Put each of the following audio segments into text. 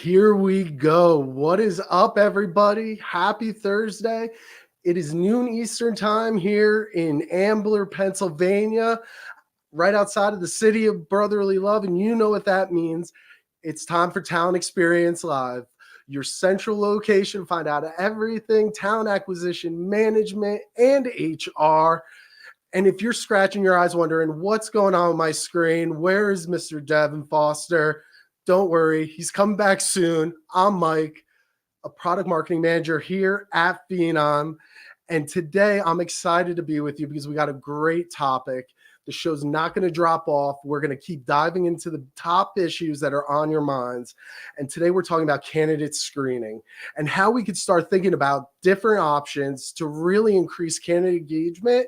Here we go. What is up, everybody? Happy Thursday. It is noon Eastern time here in Ambler, Pennsylvania, right outside of the city of brotherly love. And you know what that means. It's time for Talent Experience Live, your central location. Find out everything talent acquisition, management, and HR. And if you're scratching your eyes wondering what's going on with my screen, where is Mr. Devin Foster? Don't worry, he's coming back soon. I'm Mike, a product marketing manager here at Phenom. And today I'm excited to be with you because we got a great topic. The show's not going to drop off. We're going to keep diving into the top issues that are on your minds. And today we're talking about candidate screening and how we could start thinking about different options to really increase candidate engagement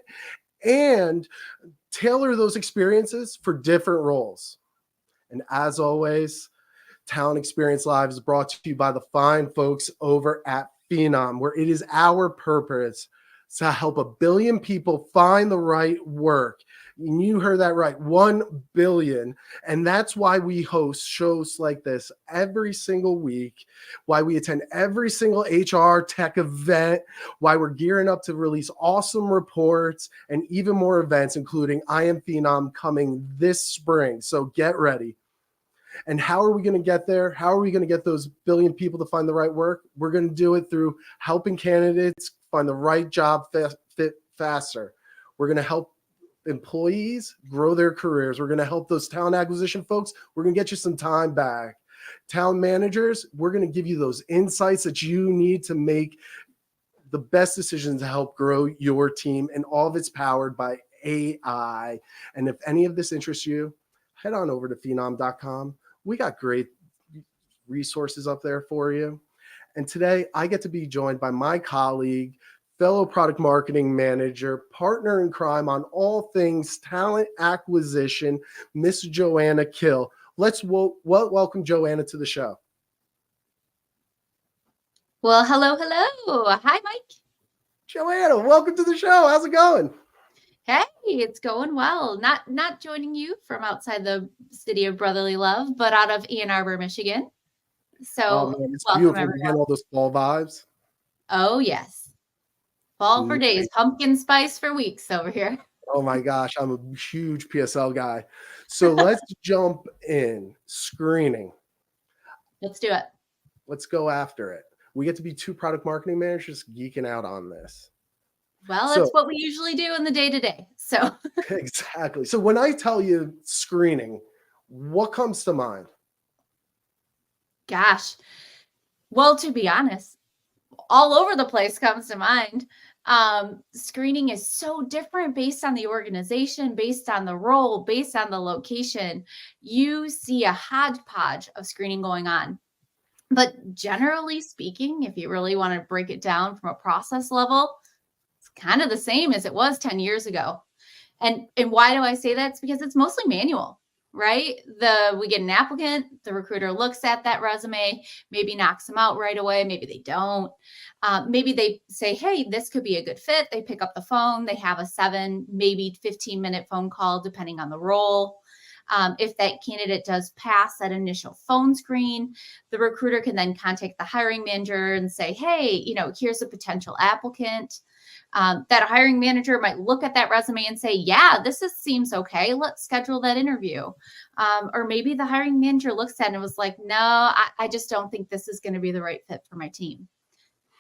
and tailor those experiences for different roles. And as always, Talent Experience Live is brought to you by the fine folks over at Phenom, where it is our purpose to help 1 billion people find the right work. And you heard that right, 1 billion. And that's why we host shows like this every single week, why we attend every single HR tech event, why we're gearing up to release awesome reports and even more events, including I Am Phenom coming this spring. So get ready. And how are we going to get there? How are we going to get those 1 billion people to find the right work? We're going to do it through helping candidates find the right job fit faster. We're going to help employees grow their careers. We're going to help those talent acquisition folks. We're going to get you some time back. Talent managers, we're going to give you those insights that you need to make the best decisions to help grow your team. And all of it's powered by AI. And if any of this interests you, head on over to phenom.com. We got great resources up there for you. And today I get to be joined by my colleague, fellow product marketing manager, partner in crime on all things talent acquisition, Miss Joanna Keel. Let's welcome Joanna to the show. Well, hello. Hi, Mike. Joanna, welcome to the show. How's it going? Hey, it's going well. Not joining you from outside the city of brotherly love, but out of Ann Arbor, Michigan. So man, it's welcome, beautiful. everyone. You get all those fall vibes. Oh, yes. Fall for days, pumpkin spice for weeks over here. Oh my gosh, I'm a huge PSL guy. So let's jump in. Screening. Let's do it. Let's go after it. We get to be 2 product marketing managers geeking out on this. Well, that's what we usually do in the day-to-day. So exactly. So when I tell you screening, what comes to mind? Gosh. Well, to be honest, all over the place comes to mind. Screening is so different based on the organization, based on the role, based on the location. You see a hodgepodge of screening going on. But generally speaking, if you really want to break it down from a process level, it's kind of the same as it was 10 years ago. And why do I say that? It's because it's mostly manual, right? We get an applicant, the recruiter looks at that resume, maybe knocks them out right away. Maybe they don't. Maybe they say, hey, this could be a good fit. They pick up the phone. They have a 7, maybe 15-minute phone call, depending on the role. If that candidate does pass that initial phone screen, the recruiter can then contact the hiring manager and say, hey, here's a potential applicant. That hiring manager might look at that resume and say, yeah, seems okay. Let's schedule that interview. Or maybe the hiring manager looks at it and was like, no, I just don't think this is going to be the right fit for my team.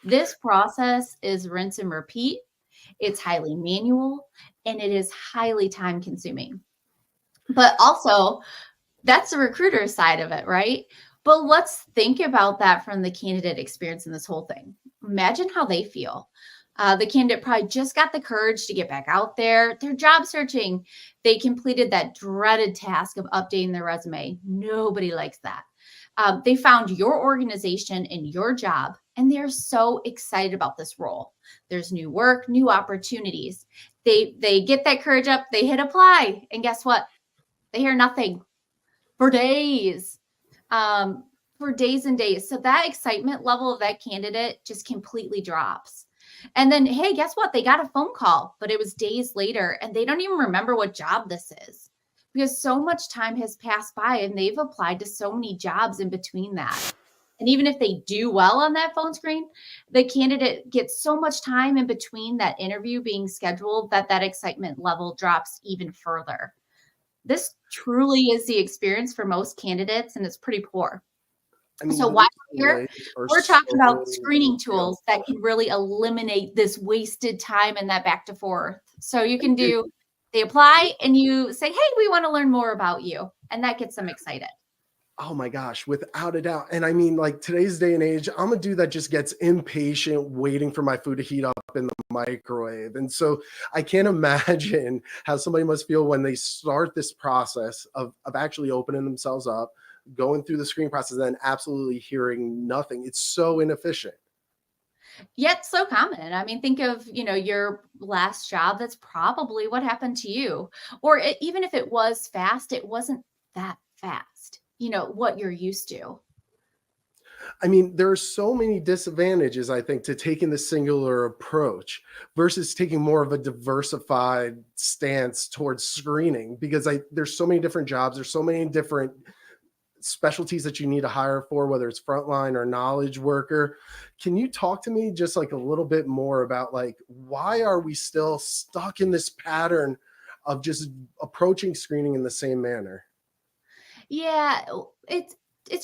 This process is rinse and repeat. It's highly manual and it is highly time consuming. But also, that's the recruiter side of it, right? But let's think about that from the candidate experience in this whole thing. Imagine how they feel. The candidate probably just got the courage to get back out there. They're job searching. They completed that dreaded task of updating their resume. Nobody likes that. They found your organization and your job, and they're so excited about this role. There's new work, new opportunities. They get that courage up. They hit apply, and guess what? They hear nothing for days. For days and days. So that excitement level of that candidate just completely drops. And then, hey, guess what? They got a phone call, but it was days later and they don't even remember what job this is because so much time has passed by and they've applied to so many jobs in between that. And even if they do well on that phone screen, the candidate gets so much time in between that interview being scheduled that that excitement level drops even further. This truly is the experience for most candidates, and it's pretty poor. I mean, So while those we're here, delays are we're talking about so screening real. tools that can really eliminate this wasted time and that back to forth. So you can do, they apply and you say, hey, we want to learn more about you. And that gets them excited. Oh my gosh, without a doubt. And I mean, like today's day and age, I'm a dude that just gets impatient waiting for my food to heat up in the microwave. And so I can't imagine how somebody must feel when they start this process of actually opening themselves up, going through the screening process, and then absolutely hearing nothing. It's so inefficient. Yet so common. I mean, think of, your last job. That's probably what happened to you. Or even if it was fast, it wasn't that fast, what you're used to. I mean, there are so many disadvantages, I think, to taking the singular approach versus taking more of a diversified stance towards screening because there's so many different jobs, there's so many different specialties that you need to hire for, whether it's frontline or knowledge worker. Can you talk to me just like a little bit more about like why are we still stuck in this pattern of just approaching screening in the same manner? Yeah, it's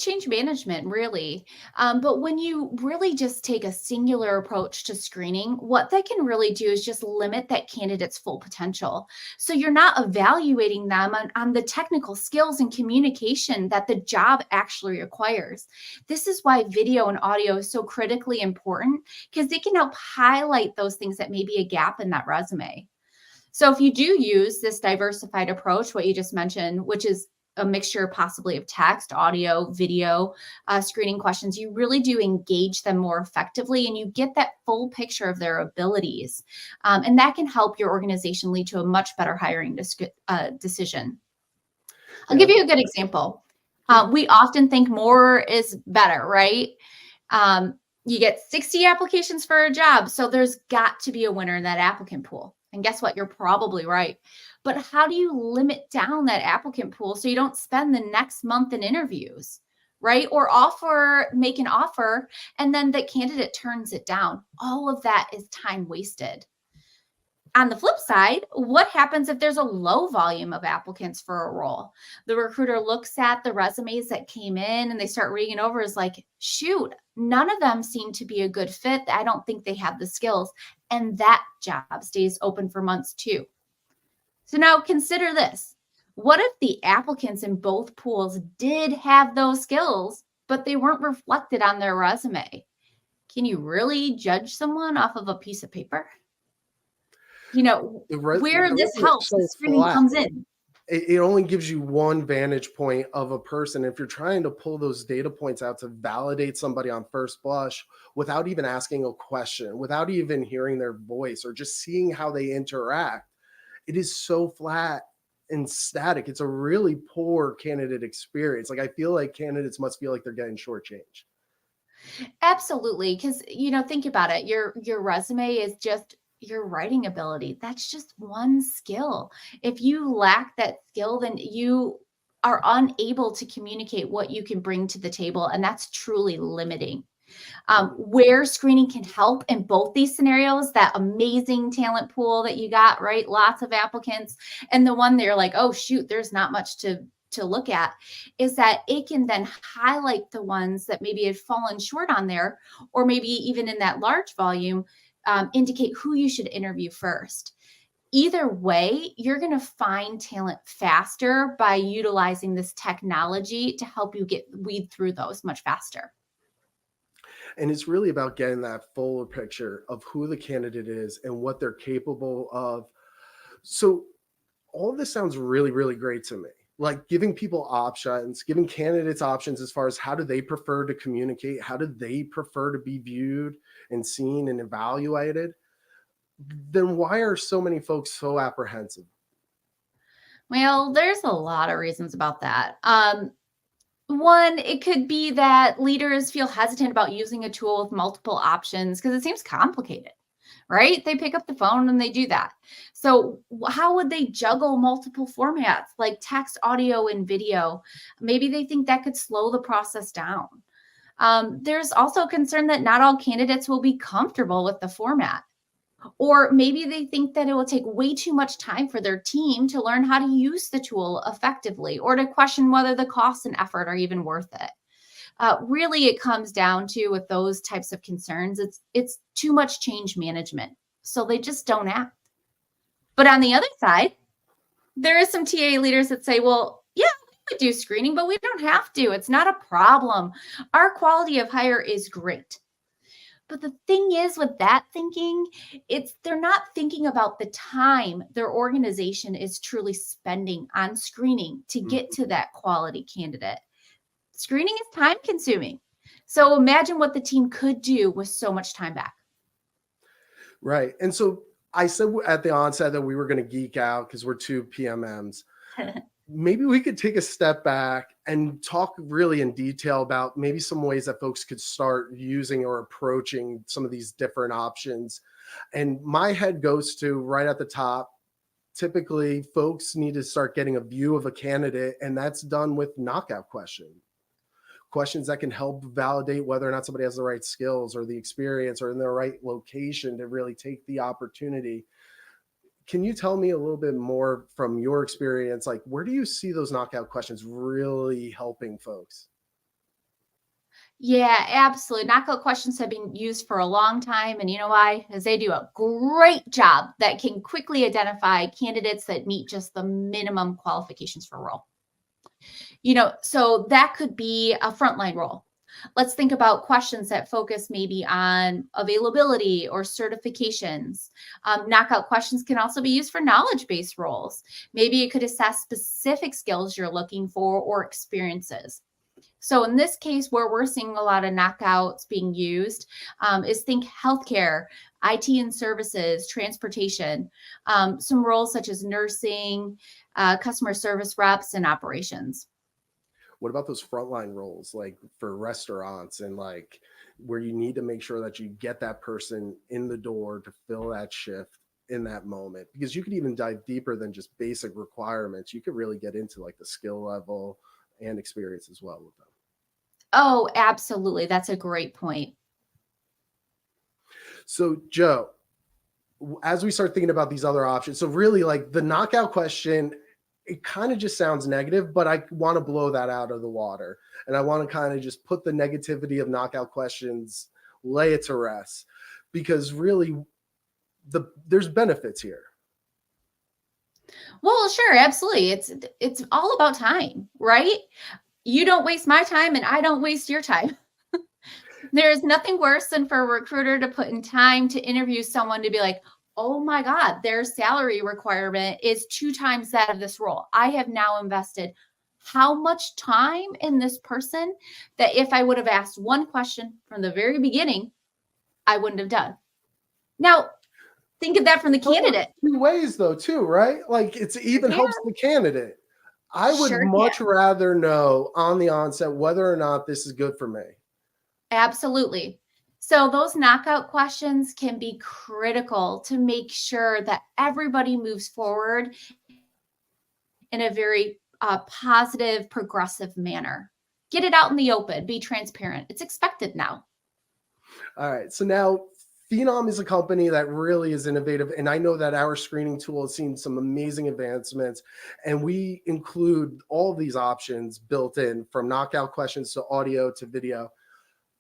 change management, really. But when you really just take a singular approach to screening, what that can really do is just limit that candidate's full potential. So you're not evaluating them on the technical skills and communication that the job actually requires. This is why video and audio is so critically important because they can help highlight those things that may be a gap in that resume. So if you do use this diversified approach, what you just mentioned, which is a mixture possibly of text, audio, video, screening questions, you really do engage them more effectively and you get that full picture of their abilities. And that can help your organization lead to a much better hiring decision. I'll Yeah. give you a good example. We often think more is better, right? You get 60 applications for a job, so there's got to be a winner in that applicant pool. And guess what? You're probably right. But how do you limit down that applicant pool so you don't spend the next month in interviews, right? Or make an offer, and then the candidate turns it down. All of that is time wasted. On the flip side, what happens if there's a low volume of applicants for a role? The recruiter looks at the resumes that came in and they start reading over is like, shoot, none of them seem to be a good fit. I don't think they have the skills. And that job stays open for months too. So now consider this. What if the applicants in both pools did have those skills, but they weren't reflected on their resume? Can you really judge someone off of a piece of paper? Where this Resume is helps, the so screening flat. comes in. It only gives you one vantage point of a person. If you're trying to pull those data points out to validate somebody on first blush without even asking a question, without even hearing their voice or just seeing how they interact, it is so flat and static. It's a really poor candidate experience. Like I feel like candidates must feel like they're getting shortchanged. Absolutely, because think about it. Your resume is just your writing ability. That's just one skill. If you lack that skill, then you are unable to communicate what you can bring to the table, and that's truly limiting. Where screening can help in both these scenarios, that amazing talent pool that you got, right? Lots of applicants, and the one that you're like, oh shoot, there's not much to look at, is that it can then highlight the ones that maybe had fallen short on there, or maybe even in that large volume, indicate who you should interview first. Either way, you're going to find talent faster by utilizing this technology to help you weed through those much faster. And it's really about getting that fuller picture of who the candidate is and what they're capable of. So all of this sounds really, really great to me. Like giving people options, giving candidates options as far as how do they prefer to communicate, how do they prefer to be viewed and seen and evaluated. Then why are so many folks so apprehensive? Well, there's a lot of reasons about that. One, it could be that leaders feel hesitant about using a tool with multiple options because it seems complicated, right? They pick up the phone and they do that. So, how would they juggle multiple formats like text, audio, and video? Maybe they think that could slow the process down. There's also concern that not all candidates will be comfortable with the format. Or maybe they think that it will take way too much time for their team to learn how to use the tool effectively, or to question whether the cost and effort are even worth it. Really, it comes down to, with those types of concerns, it's too much change management. So they just don't act. But on the other side, there is some TA leaders that say, well, yeah, we could do screening, but we don't have to. It's not a problem. Our quality of hire is great. But the thing is, with that thinking, they're not thinking about the time their organization is truly spending on screening to get to that quality candidate. Screening is time consuming. So imagine what the team could do with so much time back. Right. And so I said at the onset that we were going to geek out because we're two PMMs. Maybe we could take a step back and talk really in detail about maybe some ways that folks could start using or approaching some of these different options. And my head goes to right at the top. Typically, folks need to start getting a view of a candidate, and that's done with knockout questions that can help validate whether or not somebody has the right skills or the experience or in the right location to really take the opportunity. Can you tell me a little bit more from your experience? Like, where do you see those knockout questions really helping folks? Yeah, absolutely. Knockout questions have been used for a long time. And you know why? Because they do a great job that can quickly identify candidates that meet just the minimum qualifications for a role. So that could be a frontline role. Let's think about questions that focus maybe on availability or certifications. Knockout questions can also be used for knowledge-based roles. Maybe it could assess specific skills you're looking for or experiences. So in this case, where we're seeing a lot of knockouts being used is think healthcare, IT and services, transportation, some roles such as nursing, customer service reps, and operations. What about those frontline roles, like for restaurants and like where you need to make sure that you get that person in the door to fill that shift in that moment? Because you could even dive deeper than just basic requirements. You could really get into like the skill level and experience as well with them. Oh, absolutely. That's a great point. So, Joe, as we start thinking about these other options, so really like the knockout question, it kind of just sounds negative, but I want to blow that out of the water. And I want to kind of just put the negativity of knockout questions, lay it to rest, because really there's benefits here. Well, sure, absolutely. It's all about time, right? You don't waste my time and I don't waste your time. There's nothing worse than for a recruiter to put in time to interview someone to be like, oh my God, their salary requirement is 2 times that of this role. I have now invested how much time in this person that if I would have asked one question from the very beginning, I wouldn't have done. Now, think of that from the candidate. Two ways though, too, right? Like it's even helps the candidate. I would much rather know on the onset whether or not this is good for me. Absolutely. So those knockout questions can be critical to make sure that everybody moves forward in a very positive, progressive manner. Get it out in the open. Be transparent. It's expected now. All right. So now Phenom is a company that really is innovative. And I know that our screening tool has seen some amazing advancements. And we include all of these options built in, from knockout questions to audio to video,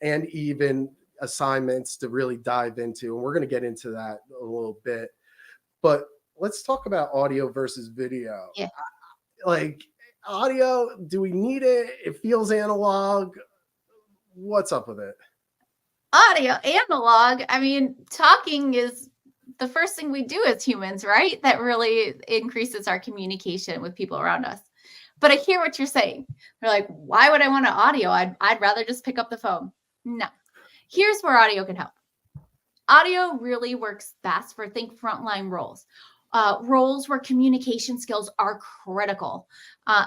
and even assignments to really dive into. And we're going to get into that a little bit. But let's talk about audio versus video. Yeah. Like audio, do we need it? It feels analog. What's up with it? Audio, analog. I mean, talking is the first thing we do as humans, right? That really increases our communication with people around us. But I hear what you're saying. They're like, why would I want an audio? I'd rather just pick up the phone. No. Here's where audio can help. Audio really works best for frontline roles. Roles where communication skills are critical.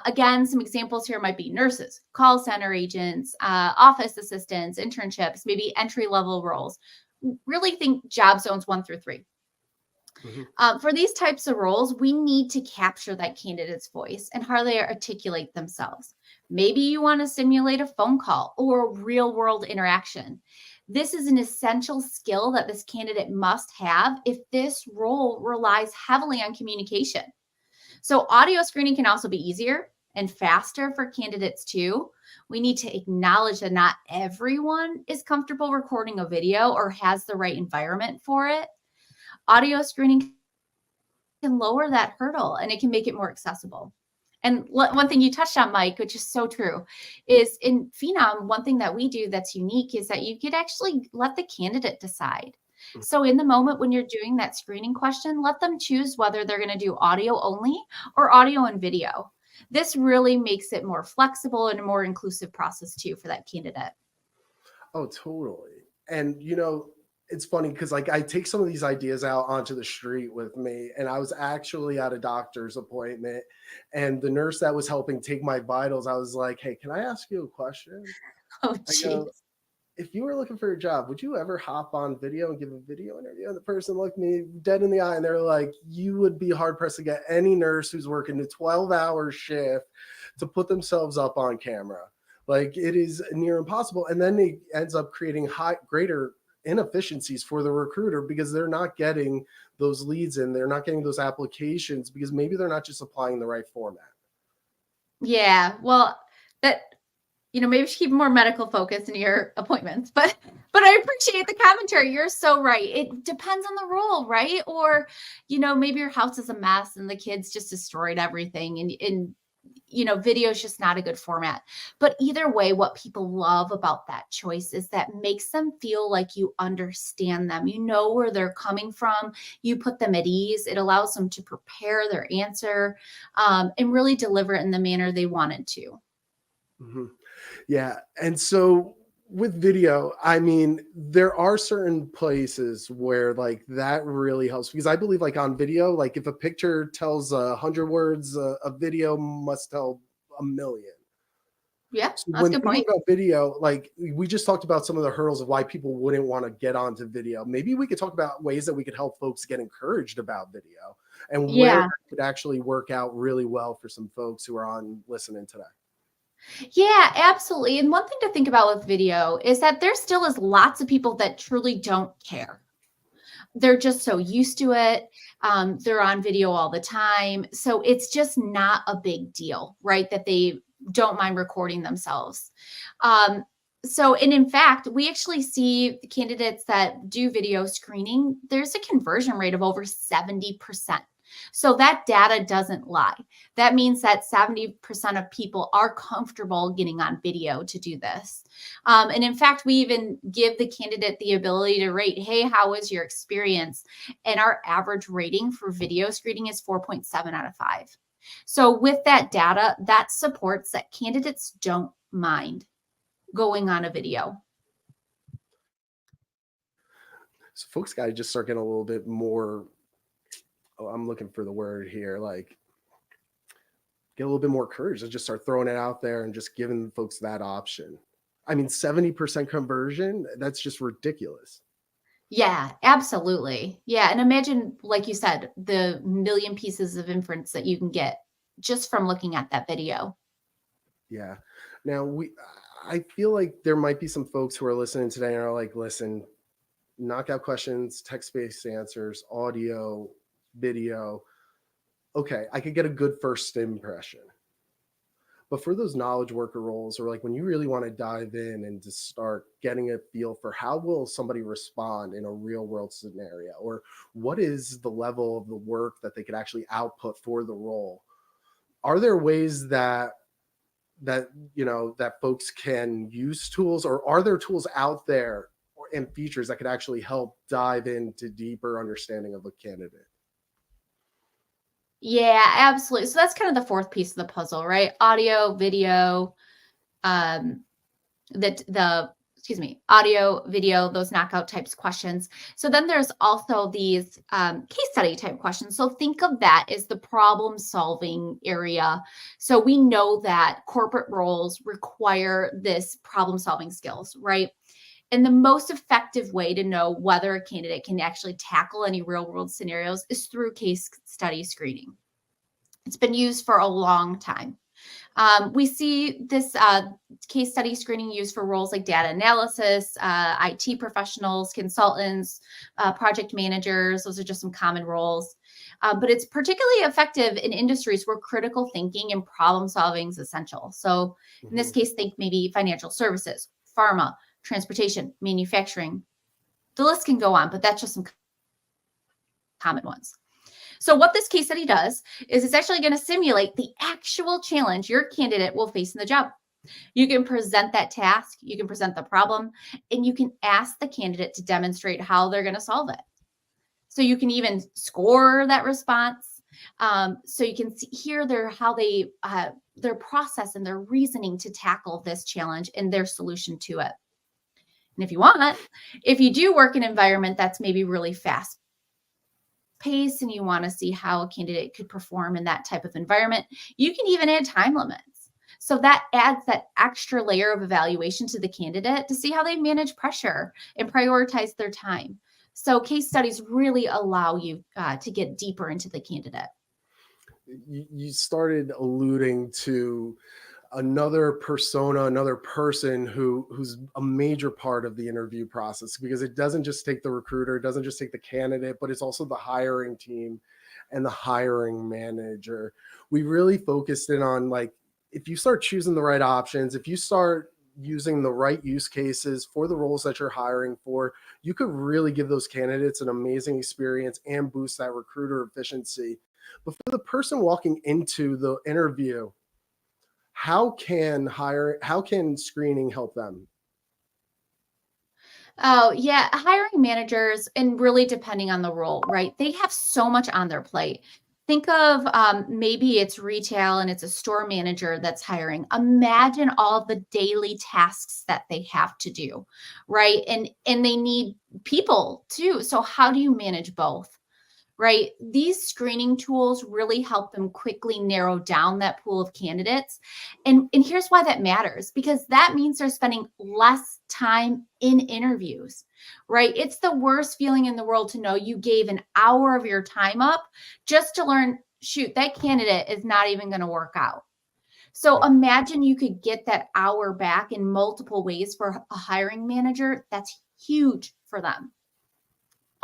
Again, some examples here might be nurses, call center agents, office assistants, internships, maybe entry-level roles. Really think job zones 1 through 3. Mhm. For these types of roles, we need to capture that candidate's voice and how they articulate themselves. Maybe you want to simulate a phone call or real world interaction. This is an essential skill that this candidate must have if this role relies heavily on communication. So, audio screening can also be easier and faster for candidates too. We need to acknowledge that not everyone is comfortable recording a video or has the right environment for it. Audio screening can lower that hurdle and it can make it more accessible. And one thing you touched on, Mike, which is so true, is in Phenom, one thing that we do that's unique is that you could actually let the candidate decide. Mm. So in the moment when you're doing that screening question, let them choose whether they're going to do audio only or audio and video. This really makes it more flexible and a more inclusive process too for that candidate. Oh, totally. And it's funny because like I take some of these ideas out onto the street with me, and I was actually at a doctor's appointment, and the nurse that was helping take my vitals, I was like, "Hey, can I ask you a question?" Oh, I geez. go, "If you were looking for a job, would you ever hop on video and give a video interview?" And the person looked me dead in the eye, and they're like, "You would be hard pressed to get any nurse who's working a 12-hour shift to put themselves up on camera. Like it is near impossible." And then it ends up creating greater inefficiencies for the recruiter because they're not getting those leads in, they're not getting those applications because maybe they're not just applying the right format. Yeah. Well, that maybe you should keep more medical focus in your appointments. But I appreciate the commentary. You're so right. It depends on the role, right? Or, maybe your house is a mess and the kids just destroyed everything and video is just not a good format. But either way, what people love about that choice is that makes them feel like you understand them. You know where they're coming from. You put them at ease. It allows them to prepare their answer and really deliver it in the manner they wanted to. Mhm. Yeah. And so with video, I mean, there are certain places where like that really helps because I believe like on video, like if a picture tells 100 words, a video must tell a million. Yeah, So that's a when good thinking point. about video, like we just talked about some of the hurdles of why people wouldn't want to get onto video. Maybe we could talk about ways that we could help folks get encouraged about video and where Yeah. that could actually work out really well for some folks who are on listening today. Yeah, absolutely. And one thing to think about with video is that there still is lots of people that truly don't care. They're just so used to it. They're on video all the time. So it's just not a big deal, right? That they don't mind recording themselves. And in fact, we actually see candidates that do video screening, there's a conversion rate of over 70%. So that data doesn't lie. That means that 70% of people are comfortable getting on video to do this. And in fact, we even give the candidate the ability to rate, hey, how was your experience? And our average rating for video screening is 4.7 out of 5. So with that data, that supports that candidates don't mind going on a video. So folks got to just start getting a little bit more. Oh, I'm looking for the word here. Like get a little bit more courage to just start throwing it out there and just giving folks that option. I mean, 70% conversion, that's just ridiculous. Yeah, absolutely. Yeah. And imagine, like you said, the million pieces of inference that you can get just from looking at that video. Yeah. Now I feel like there might be some folks who are listening today and are like, listen, knockout questions, text-based answers, audio, video. Okay, I could get a good first impression. But for those knowledge worker roles, or like when you really want to dive in and to start getting a feel for how will somebody respond in a real world scenario, or what is the level of the work that they could actually output for the role, are there ways that folks can use tools, or are there tools out there and features that could actually help dive into deeper understanding of a candidate? Yeah, absolutely. So that's kind of the fourth piece of the puzzle, right? Audio, video, um, audio, video, those knockout types questions. So then there's also these case study type questions. So think of that as the problem solving area. So we know that corporate roles require this problem solving skills, right? And the most effective way to know whether a candidate can actually tackle any real world scenarios is through case study screening. It's been used for a long time. We see this case study screening used for roles like data analysis, IT professionals, consultants, project managers. Those are just some common roles. But it's particularly effective in industries where critical thinking and problem solving is essential. So in this case, think maybe financial services, pharma, transportation, manufacturing. The list can go on, but that's just some common ones. So what this case study does is it's actually going to simulate the actual challenge your candidate will face in the job. You can present that task, you can present the problem, and you can ask the candidate to demonstrate how they're going to solve it. So you can even score that response. So you can hear their process and their reasoning to tackle this challenge and their solution to it. And if you do work in an environment that's maybe really fast pace and you want to see how a candidate could perform in that type of environment, you can even add time limits. So that adds that extra layer of evaluation to the candidate to see how they manage pressure and prioritize their time. So case studies really allow you to get deeper into the candidate. You started alluding to another persona, another person who's a major part of the interview process, because it doesn't just take the recruiter, it doesn't just take the candidate, but it's also the hiring team and the hiring manager. We really focused in on, like, if you start choosing the right options, if you start using the right use cases for the roles that you're hiring for, you could really give those candidates an amazing experience and boost that recruiter efficiency. But for the person walking into the interview, how can screening help them? Oh, yeah. Hiring managers, and really depending on the role, right? They have so much on their plate. Think of maybe it's retail and it's a store manager that's hiring. Imagine all the daily tasks that they have to do, right? And they need people too. So how do you manage both? Right? These screening tools really help them quickly narrow down that pool of candidates. And here's why that matters, because that means they're spending less time in interviews, right? It's the worst feeling in the world to know you gave an hour of your time up just to learn, shoot, that candidate is not even going to work out. So imagine you could get that hour back in multiple ways for a hiring manager. That's huge for them.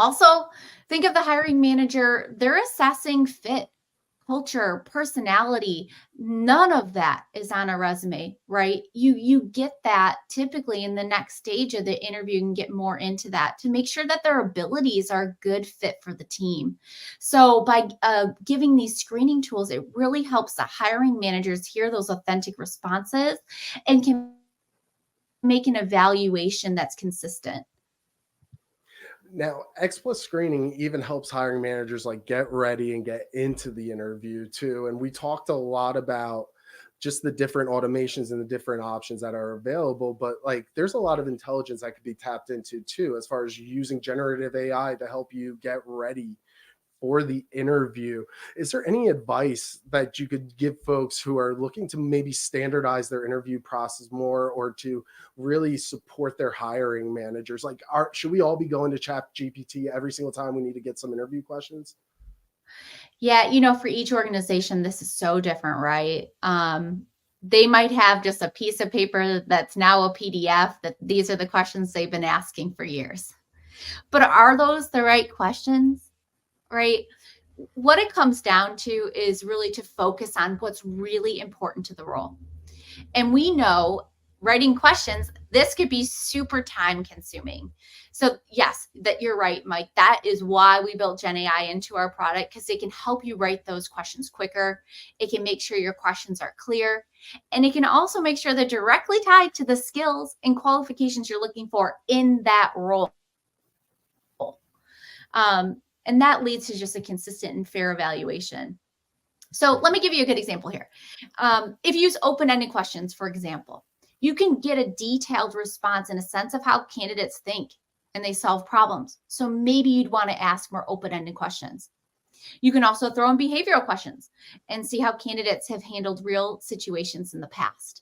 Also, think of the hiring manager, they're assessing fit, culture, personality. None of that is on a resume, right? You get that typically in the next stage of the interview. You can get more into that to make sure that their abilities are a good fit for the team. So by giving these screening tools, it really helps the hiring managers hear those authentic responses and can make an evaluation that's consistent. Now, X plus screening even helps hiring managers like get ready and get into the interview too. And we talked a lot about just the different automations and the different options that are available, but like there's a lot of intelligence that could be tapped into too, as far as using generative AI to help you get ready for the interview. Is there any advice that you could give folks who are looking to maybe standardize their interview process more, or to really support their hiring managers? Like, should we all be going to Chat GPT every single time we need to get some interview questions? Yeah, for each organization, this is so different, right? They might have just a piece of paper that's now a PDF that these are the questions they've been asking for years. But are those the right questions? Right? What it comes down to is really to focus on what's really important to the role. And we know writing questions, this could be super time consuming. So yes, that you're right, Mike. That is why we built Gen AI into our product, because it can help you write those questions quicker. It can make sure your questions are clear. And it can also make sure they're directly tied to the skills and qualifications you're looking for in that role. And that leads to just a consistent and fair evaluation. So let me give you a good example here. If you use open-ended questions, for example, you can get a detailed response and a sense of how candidates think and they solve problems. So maybe you'd want to ask more open-ended questions. You can also throw in behavioral questions and see how candidates have handled real situations in the past.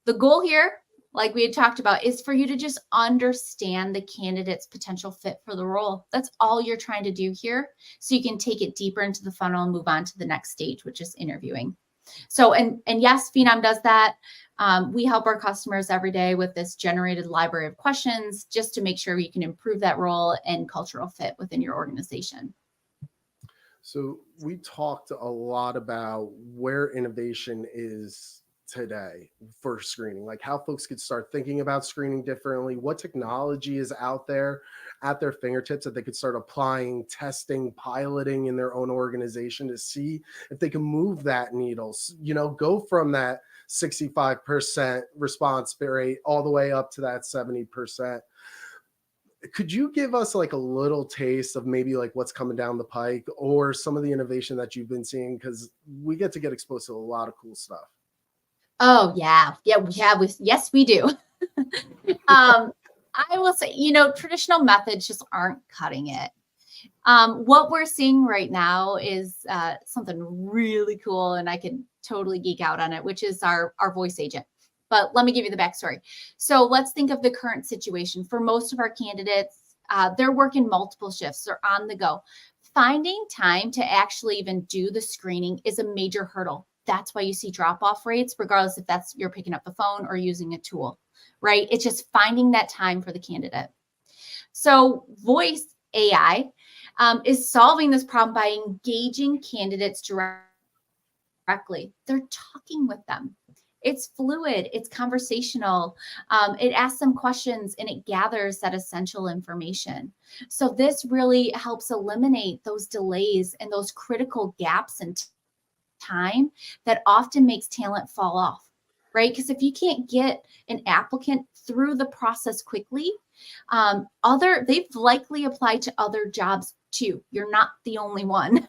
The goal here like we had talked about, is for you to just understand the candidate's potential fit for the role. That's all you're trying to do here. So you can take it deeper into the funnel and move on to the next stage, which is interviewing. So, and yes, Phenom does that. We help our customers every day with this generated library of questions just to make sure you can improve that role and cultural fit within your organization. So we talked a lot about where innovation is today for screening, like how folks could start thinking about screening differently, what technology is out there at their fingertips that they could start applying, testing, piloting in their own organization to see if they can move that needle, go from that 65% response rate all the way up to that 70%. Could you give us like a little taste of maybe like what's coming down the pike or some of the innovation that you've been seeing? Because we get to get exposed to a lot of cool stuff. Oh yeah. Yes, we do. I will say, traditional methods just aren't cutting it. What we're seeing right now is something really cool, and I can totally geek out on it, which is our voice agent. But let me give you the backstory. So let's think of the current situation. For most of our candidates, they're working multiple shifts. They're on the go. Finding time to actually even do the screening is a major hurdle. That's why you see drop-off rates, regardless if that's you're picking up the phone or using a tool, right? It's just finding that time for the candidate. So voice AI is solving this problem by engaging candidates directly. They're talking with them. It's fluid, it's conversational. It asks them questions and it gathers that essential information. So this really helps eliminate those delays and those critical gaps in time that often makes talent fall off, right? Because if you can't get an applicant through the process quickly, they've likely applied to other jobs too. You're not the only one.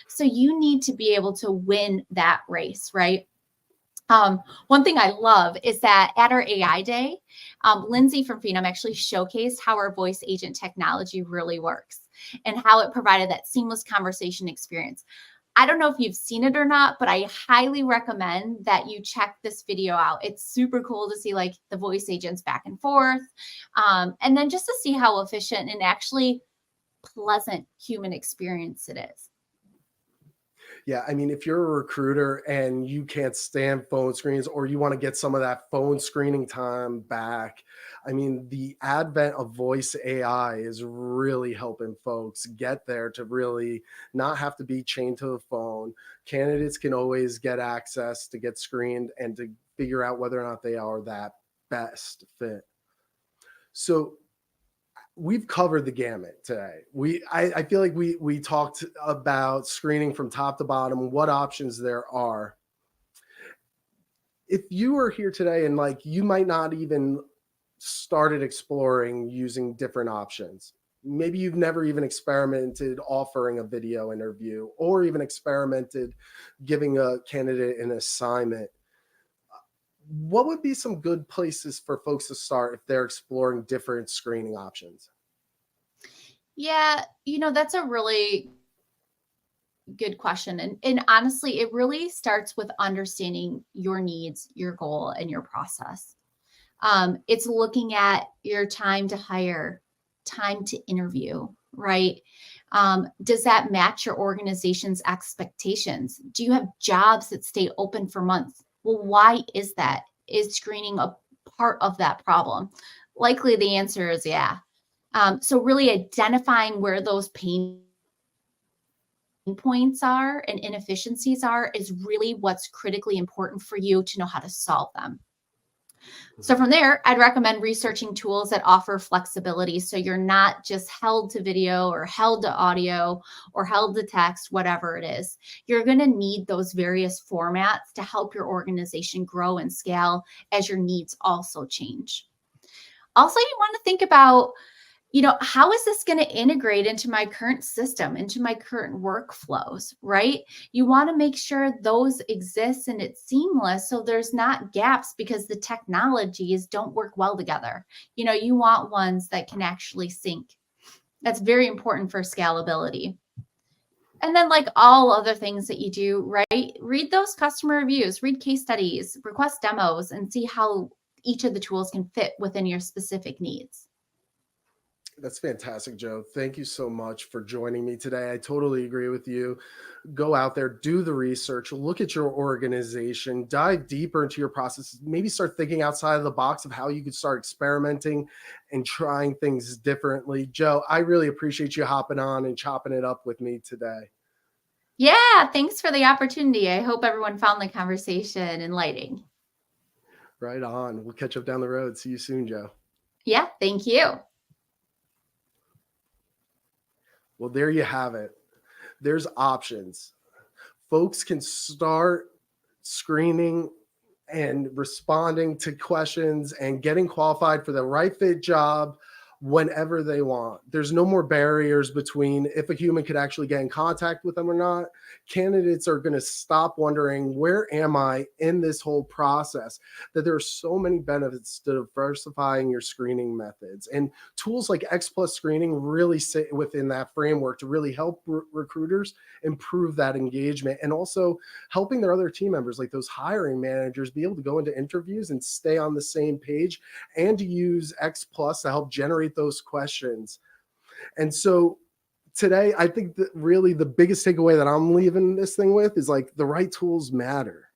So you need to be able to win that race, right? One thing I love is that at our AI day, Lindsay from Phenom actually showcased how our voice agent technology really works and how it provided that seamless conversation experience. I don't know if you've seen it or not, but I highly recommend that you check this video out. It's super cool to see like the voice agents back and forth. And then just to see how efficient and actually pleasant human experience it is. Yeah, I mean, if you're a recruiter and you can't stand phone screens or you want to get some of that phone screening time back, I mean, the advent of voice AI is really helping folks get there to really not have to be chained to a phone. Candidates can always get access to get screened and to figure out whether or not they are that best fit. So we've covered the gamut today. I feel like we talked about screening from top to bottom, what options there are. If you were here today and like you might not even started exploring using different options, maybe you've never even experimented offering a video interview or even experimented giving a candidate an assignment, what would be some good places for folks to start if they're exploring different screening options? Yeah, that's a really good question. And honestly, it really starts with understanding your needs, your goal, and your process. It's looking at your time to hire, time to interview, right? Does that match your organization's expectations? Do you have jobs that stay open for months? Well, why is that? Is screening a part of that problem? Likely the answer is yeah. So really identifying where those pain points are and inefficiencies are is really what's critically important for you to know how to solve them. So from there, I'd recommend researching tools that offer flexibility so you're not just held to video or held to audio or held to text, whatever it is. You're going to need those various formats to help your organization grow and scale as your needs also change. Also, you want to think about how is this going to integrate into my current system, into my current workflows, right? You want to make sure those exist and it's seamless so there's not gaps because the technologies don't work well together. You want ones that can actually sync. That's very important for scalability. And then like all other things that you do, right? Read those customer reviews, read case studies, request demos, and see how each of the tools can fit within your specific needs. That's fantastic, Joe. Thank you so much for joining me today. I totally agree with you. Go out there, do the research, look at your organization, dive deeper into your processes, maybe start thinking outside of the box of how you could start experimenting and trying things differently. Joe, I really appreciate you hopping on and chopping it up with me today. Yeah, thanks for the opportunity. I hope everyone found the conversation enlightening. Right on. We'll catch up down the road. See you soon, Joe. Yeah, thank you. Well, there you have it. There's options. Folks can start screening and responding to questions and getting qualified for the right fit job whenever they want. There's no more barriers between if a human could actually get in contact with them or not. Candidates are going to stop wondering, where am I in this whole process? That there are so many benefits to diversifying your screening methods. And tools like X Plus Screening really sit within that framework to really help recruiters improve that engagement, and also helping their other team members, like those hiring managers, be able to go into interviews and stay on the same page, and to use X Plus to help generate those questions. And so today, I think that really the biggest takeaway that I'm leaving this thing with is like the right tools matter.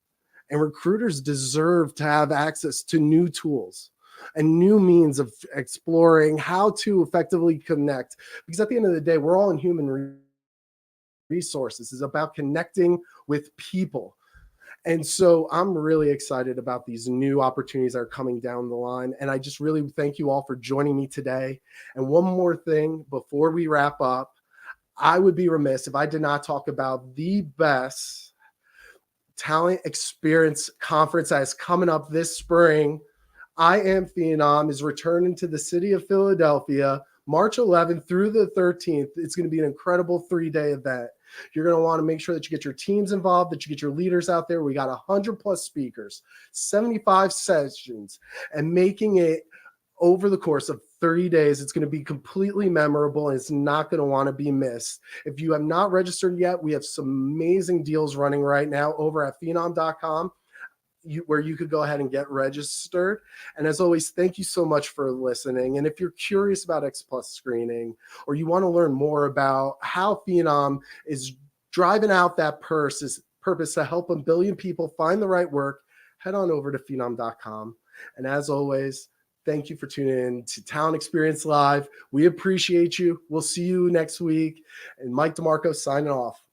And recruiters deserve to have access to new tools and new means of exploring how to effectively connect. Because at the end of the day, we're all in human resources. It's about connecting with people. And so I'm really excited about these new opportunities that are coming down the line. And I just really thank you all for joining me today. And one more thing before we wrap up, I would be remiss if I did not talk about the best talent experience conference that is coming up this spring. I Am Phenom is returning to the city of Philadelphia, March 11th through the 13th. It's going to be an incredible 3-day event. You're going to want to make sure that you get your teams involved, that you get your leaders out there. We got 100 plus speakers, 75 sessions, and making it over the course of 30 days. It's going to be completely memorable, and it's not going to want to be missed. If you have not registered yet, we have some amazing deals running right now over at phenom.com. Where you could go ahead and get registered. And as always, thank you so much for listening. And if you're curious about X Plus Screening, or you want to learn more about how Phenom is driving out that purpose to help 1 billion people find the right work, head on over to phenom.com. And as always, thank you for tuning in to Talent Experience Live. We appreciate you. We'll see you next week. And Mike DeMarco signing off.